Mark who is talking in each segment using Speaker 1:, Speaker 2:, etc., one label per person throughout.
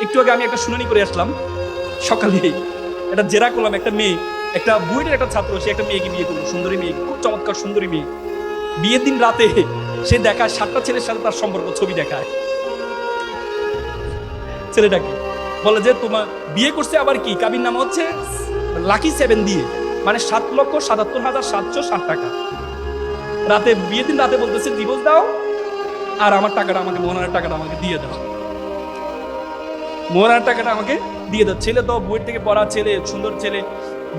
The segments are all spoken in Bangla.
Speaker 1: একটু আগে আমি একটা শুনানি করে আসলাম সকালে, একটা জেরা করলাম, একটা মেয়ে, একটা বুয়েটের একটা ছাত্র, সে একটা মেয়েকে বিয়ে করলো, সুন্দরী মেয়ে, খুব চমৎকার সুন্দরী মেয়ে। বিয়ের দিন রাতে সে দেখায় 7টা ছেলের সাথে তার সম্পর্ক, ছবি দেখায় ছেলেটাকে, বলে যে তোমার বিয়ে করছে আবার কি, কাবির নাম হচ্ছে লাকি 7 দিয়ে, মানে 7,77,760 টাকা। রাতে বিয়ের দিন রাতে বলতেছে ডিভোর্স দাও, আর আমার টাকাটা আমাকে, মোহনার টাকাটা আমাকে দিয়ে দাও, মোহনার টাকাটা আমাকে দিয়ে দাও। ছেলে তো বুয়েট থেকে পড়া ছেলে, সুন্দর ছেলে,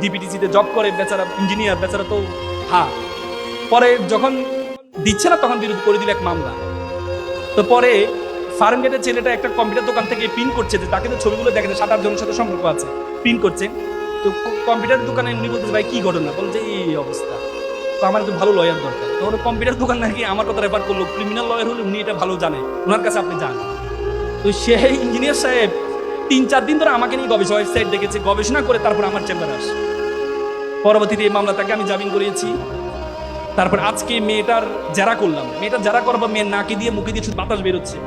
Speaker 1: ডিপিটিসিতে জব করে, বেচারা ইঞ্জিনিয়ার, বেচারা তো পরে যখন দিচ্ছে না তখন বিরোধ করে দিল এক মামলা। তো পরে ফার্ম গেটের ছেলেটা একটা কম্পিউটার দোকান থেকে প্রিন্ট করছে, যে তাকে তো ছবিগুলো দেখেন 7-8 জনের সাথে সম্পর্ক আছে, প্রিন্ট করছে। তো কম্পিউটার দোকানে উনি বলতেছে ভাই কি ঘটনা, বলছে এই অবস্থা, তো আমার একটু ভালো লয়ার দরকার। তো ওর কম্পিউটার দোকান নাকি আমার কথা রেফার করলো, ক্রিমিনাল লয়ার হলে উনি এটা ভালো জানে, ওনার কাছে আপনি যান। তো সেই ইঞ্জিনিয়ার সাহেব 3-4 দিন ধরে আমাকে নিয়ে গবেষণা ওয়েবসাইট দেখেছে, গবেষণা করে তারপর আমার চেম্বারে আসে। পরবর্তীতে এই মামলাটাকে আমি জামিন করিয়েছি। তারপর আজকে মেয়েটার জেরা করলাম, মেয়েটার জেরা করার পর মেয়ের নাকে দিয়ে মুখে দিয়ে শুধু বাতাস বেরোচ্ছে।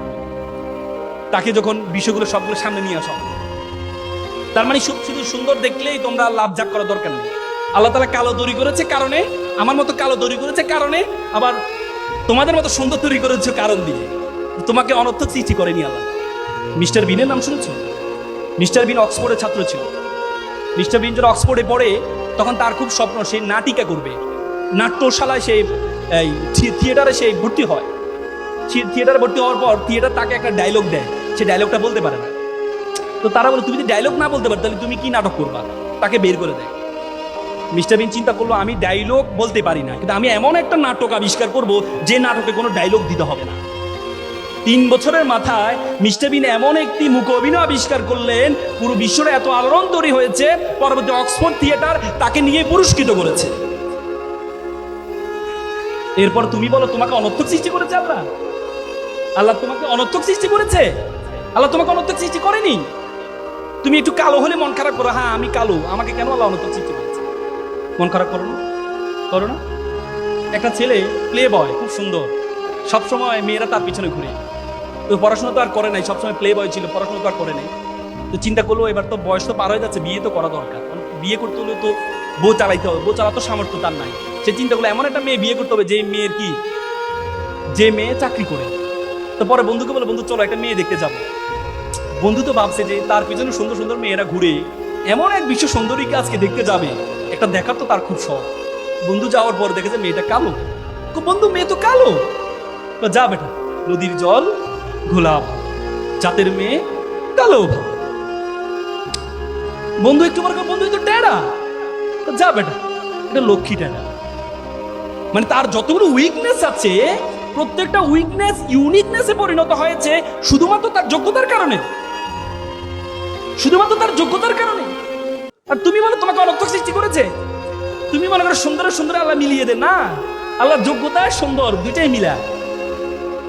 Speaker 1: তাকে যখন বিষয়গুলো সবগুলো সামনে নিয়ে আসা, তার মানে শুধু সুন্দর দেখলেই তোমরা লাভ জাগ করা দরকার নেই। আল্লাহ তাআলা কালো তৈরি করেছে কারণে, আমার মতো কালো তৈরি করেছে কারণে, আবার তোমাদের মতো সুন্দর তৈরি করেছে কারণ দিয়ে। তোমাকে অনর্থক সৃষ্টি করেনি আল্লাহ। মিস্টার বিনের নাম শুনেছ? মিস্টার বিন অক্সফোর্ডের ছাত্র ছিল। মিস্টার বিন যখন অক্সফোর্ডে পড়ে তখন তার খুব স্বপ্ন সে নাটিকা করবে, নাট্যশালায় সে থিয়েটারে সে ভর্তি হয়। থিয়েটারে ভর্তি হওয়ার পর থিয়েটার তাকে একটা ডায়লগ দেয়, সে ডায়লগটা বলতে পারে না। তো তারা বলে তুমি যদি ডায়লগ না বলতে পারো তাহলে তুমি কি নাটক করবা, তাকে বের করে দেয়। মিস্টার বিন চিন্তা করলো আমি ডায়লগ বলতে পারি না, কিন্তু আমি এমন একটা নাটক আবিষ্কার করব যে নাটকে কোনো ডায়লগ দিতে হবে না। 3 বছরের মাথায় মিস্টার বিন এমন একটি মুখ অভিনয় আবিষ্কার করলেন, পুরো বিশ্বরে এত আলোড়ন তৈরি হয়েছে, পরবর্তী অক্সফোর্ড থিয়েটার তাকে নিয়ে পুরস্কৃত করেছে। এরপর তুমি বলো তোমাকে অনর্থক সৃষ্টি করেছে আল্লাহ? আল্লাহ তোমাকে অনর্থক সৃষ্টি করেছে? আল্লাহ তোমাকে অনর্থক সৃষ্টি করেনি। তুমি একটু কালো হলে মন খারাপ করো, হ্যাঁ আমি কালো, আমাকে কেন আল্লাহ অনর্থক সৃষ্টি করেছে? মন খারাপ করো না, করো না? একটা ছেলে প্লে বয়, খুব সুন্দর, সবসময় মেয়েরা তার পিছনে ঘুরে। তো পড়াশোনা তো আর করে নাই, সবসময় প্লে বয় ছিল, পড়াশোনা তো আর করে নাই। তো চিন্তা করলো এবার তো বয়স তো পার হয়ে যাচ্ছে, বিয়ে তো করা দরকার, বিয়ে করতে হলে তো বউ চালাইতে হবে, বউ চালাতো সামর্থ্য তার নাই। সে চিন্তা করলো এমন একটা মেয়ে বিয়ে করতে হবে যে মেয়ের কি, যে মেয়ে চাকরি করে। তো পরে বন্ধুকে বলে বন্ধু চলো একটা মেয়ে দেখতে যাবো। বন্ধু তো ভাবছে যে তার পিছনে সুন্দর সুন্দর মেয়েরা ঘুরে, এমন এক বিশ্ব সুন্দরীকে আজকে দেখতে যাবে, একটা দেখার তো তার খুব শখ। বন্ধু যাওয়ার পর দেখেছে মেয়েটা কালো। বন্ধু মেয়ে তো কালো, যা বেটা, নদীর জল ঘোলা ভালো, জাতের মেয়ে কালো ভালো। বন্ধু একটু পর বন্ধু তো টেরা, যা বেটা এটা লক্ষ্মী টেরা। মানে তার যতগুলো উইকনেস আছে প্রত্যেকটা উইকনেস ইউনিকনেসে পরিণত হয়েছে শুধুমাত্র তার যোগ্যতার কারণে, শুধুমাত্র তার যোগ্যতার কারণে। আর তুমি বলো তোমাকে অনর্থক সৃষ্টি করেছে? তুমি মনে করো সুন্দর সুন্দর আল্লাহ মিলিয়ে দে না, আল্লাহ যোগ্যতা সুন্দর দুইটাই মিলা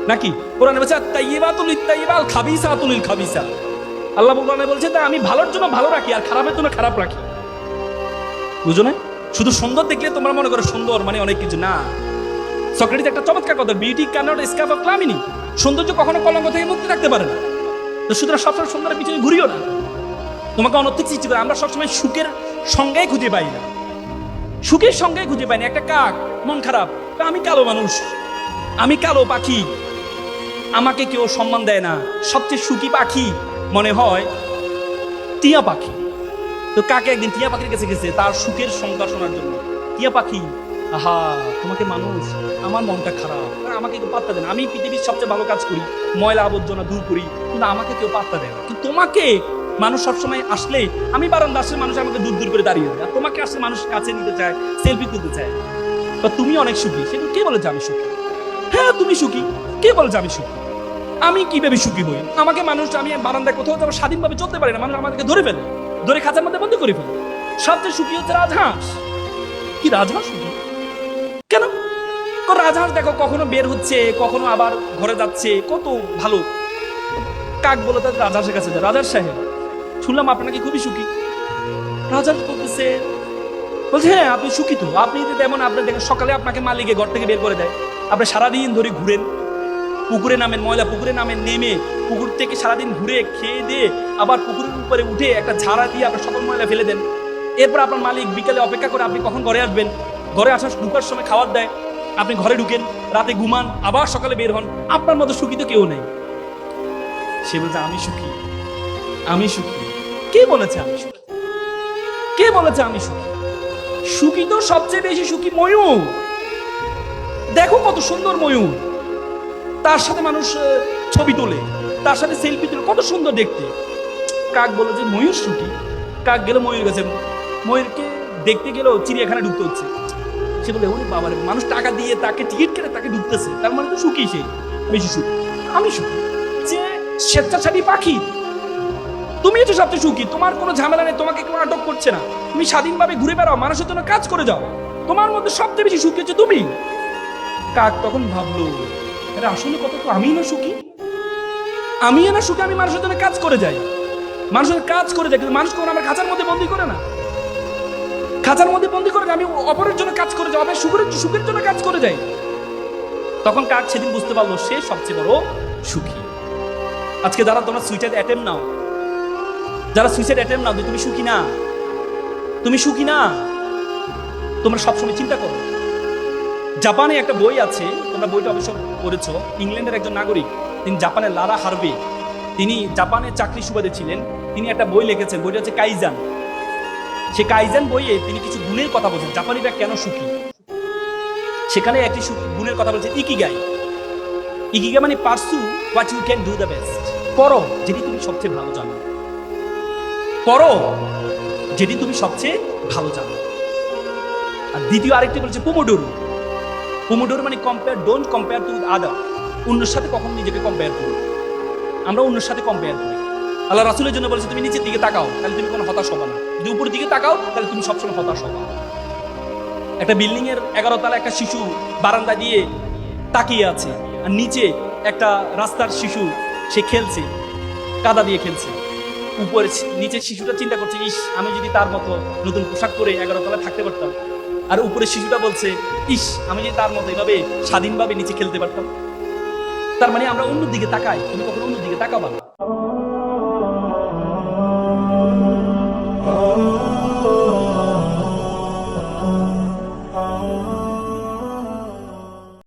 Speaker 1: নাকি? কোরআনে বলছে তাইয়্যিবাতুল লিত-তাইয়্যিবাল খাবিসাতুল লিল-খাবিসা। আল্লাহ কোরআনে বলছে যে আমি ভালোর জন্য ভালো রাখি আর খারাপের জন্য খারাপ রাখি। বুঝো না? শুধু সুন্দর দেখলে তোমরা মনে করো সুন্দর মানে অনেক কিছু না। সক্রেটিস একটা চমৎকার কথা, beauty can not escape of calamity. সৌন্দর্য কখনো কলঙ্ক থেকে মুক্তি থাকতে পারে না। তো সুতরাং সবসময় সুন্দরের পিছনে ঘুরিও না। তোমাকে অনর্থক সৃষ্টি করে আমরা সবসময় সুখের সঙ্গেই খুঁজে পাই না, সুখের সঙ্গেই খুঁজে পাই না। একটা কাক মন খারাপ, আমি কালো মানুষ, আমি কালো পাখি, আমাকে কেউ সম্মান দেয় না। সবচেয়ে সুখী পাখি মনে হয় টিয়া পাখি। তো কাকে একদিন টিয়া পাখির কাছে গেছে তার সুখের সংজ্ঞা শোনার জন্য। টিয়া পাখি, আহা তোমাকে মানুষ, আমার মনটা খারাপ, আমাকে কেউ পাত্তা দেয় না। আমি পৃথিবীর সবচেয়ে ভালো কাজ করি, ময়লা আবর্জনা দূর করি, কিন্তু আমাকে কেউ পাত্তা দেয় না। কিন্তু তোমাকে মানুষ সবসময় আসলে, আমি বারান্দা আসলে মানুষ আমাকে দূর দূর করে দাঁড়িয়ে দেয়, আর তোমাকে আসলে মানুষ কাছে নিতে চায়, সেলফি তুলতে চায়। তো তুমি অনেক সুখী, সেটা কে বলে যে আমি সুখী? হ্যাঁ তুমি সুখী, কে বলে যে আমি সুখী? আমি কিভাবে সুখী হই? আমাকে মানুষ, আমি বারান্দায় কোথাও যাবো স্বাধীনভাবে চলতে পারি না, মানুষ আমাদেরকে ধরে ফেলে, ধরে খাঁচার মধ্যে বন্ধ করে ফেলে। সবচেয়ে সুখী হচ্ছে রাজহাঁস। কি রাজহাঁস সুখী কেন? রাজহাঁস দেখো কখনো বের হচ্ছে, কখনো আবার ঘরে যাচ্ছে, কত ভালো। কাক বলে তার রাজহাঁসের কাছে যায়, রাজহাঁস সাহেব শুনলাম আপনি নাকি খুবই সুখী। রাজহাঁস বলতেছে, বলছে হ্যাঁ আপনি সুখী তো, আপনি তেমন, আপনি দেখেন সকালে আপনাকে মালিকে ঘর থেকে বের করে দেয়, আপনি সারাদিন ধরে ঘুরেন, পুকুরে নামেন, ময়লা পুকুরে নামেন, নেমে পুকুর থেকে সারাদিন ঘুরে খেয়ে দিয়ে আবার পুকুরের উপরে উঠে একটা ঝাড়া দিয়ে আপনার সকল ময়লা ফেলে দেন। এরপর আপনার মালিক বিকেলে অপেক্ষা করে আপনি কখন ঘরে আসবেন, ঘরে আসার ঢুকার সময় খাবার দেয়, আপনি ঘরে ঢুকেন, রাতে ঘুমান, আবার সকালে বের হন। আপনার মতো সুখী তো কেউ নেই। সে বলছে আমি সুখী, আমি সুখী। কে বলেছে আমি সুখী? কে বলেছে আমি সুখী? সুখী তো সবচেয়ে বেশি সুখী ময়ূর। দেখো কত সুন্দর ময়ূর, তার সাথে মানুষ ছবি তোলে, তার সাথে সেলফি তোলে, কত সুন্দর দেখতে। কাক বলে যে ময়ূর সুখী। কাক গেল ময়ূর কাছে, ময়ূরকে দেখতে গেলেও চিড়িয়াখানা ঢুকতে হচ্ছে। সে বলে ওরে বাবারে, মানুষ টাকা দিয়ে তাকে টিকিট কেটে তাকে ঢুকতেছে, তার মানে তো সুখী সে, বেশি সুখী। আমি সুখী যে স্বেচ্ছাচারী পাখি, তুমি তো সবচেয়ে সুখী। তোমার কোনো ঝামেলা নেই, তোমাকে কেউ আটক করছে না, তুমি স্বাধীনভাবে ঘুরে বেড়াও, মানুষের জন্য কাজ করে যাও, তোমার মধ্যে সবচেয়ে বেশি সুখী হচ্ছে তুমি। কাক তখন ভাবলো, আরে আসলে কত তো আমি না সুখী, আমি না সুখী, আমি মানুষের জন্য কাজ করে যাই, মানুষের কাজ করে যাই, কিন্তু মানুষ কোনো আমার খাঁচার মধ্যে বন্দি করে না, খাঁচার মধ্যে বন্দি করে আমি অপরের জন্য কাজ করে যাই, অপরের সুখের জন্য কাজ করে যাই। তখন কাক সেদিন বুঝতে পারলো সে সবচেয়ে বড় সুখী। আজকে যারা তোমরা সুইসাইড অ্যাটেম্প নাও, যারা সুইসাইড অ্যাটেম্প নাও, তুমি সুখী না, তুমি সুখী না, তোমরা সবসময় চিন্তা করো। জাপানে একটা বই আছে, তোমরা বইটা অবশ্য পড়েছ, ইংল্যান্ডের একজন নাগরিক, তিনি জাপানের লারা হার্ভে, তিনি জাপানে চাকরি সুবাদে ছিলেন, তিনি একটা বই লিখেছেন, বইটা হচ্ছে কাইজান। সে কাইজান বইয়ে তিনি কিছু গুণের কথা বলছেন, জাপানিরা কেন সুখী। সেখানে একটি গুণের কথা বলছে ইকিগাই। ইকিগাই মানে pursue what you can do the best, করো যেটি তুমি সবচেয়ে ভালো জানো, করো যেটি তুমি সবচেয়ে ভালো জানো। আর দ্বিতীয় আরেকটি বলছে পোমোডোরো। পোমোডোরো মানে compare, don't compare to other, অন্যের সাথে কখনো নিজেকে কম্পেয়ার করো। আমরা অন্যের সাথে কম্পেয়ার করি। আল্লাহ রাসূলের জন্য বলেছে তুমি নিচের দিকে তাকাও, তাহলে তুমি কোনো হতাশ হবে না, যদি উপরের দিকে তাকাও তাহলে তুমি সবসময় হতাশ হবে। একটা বিল্ডিং এর 11 তলা একটা শিশু বারান্দা দিয়ে তাকিয়ে আছে, আর নিচে একটা রাস্তার শিশু সে খেলছে, কাদা দিয়ে খেলছে। উপরে নিচের শিশুটা চিন্তা করছে, ইস আমি যদি তার মতো নতুন পোশাক পরে 11 তলায় থাকতে পারতাম। আর উপরে শিশুটা বলছে, ইস আমি যদি তার মতো এভাবে স্বাধীনভাবে নিচে খেলতে পারতাম। তার মানে আমরা অন্যদিকে তাকাই, তুমি কখনো অন্যদিকে তাকাবা না।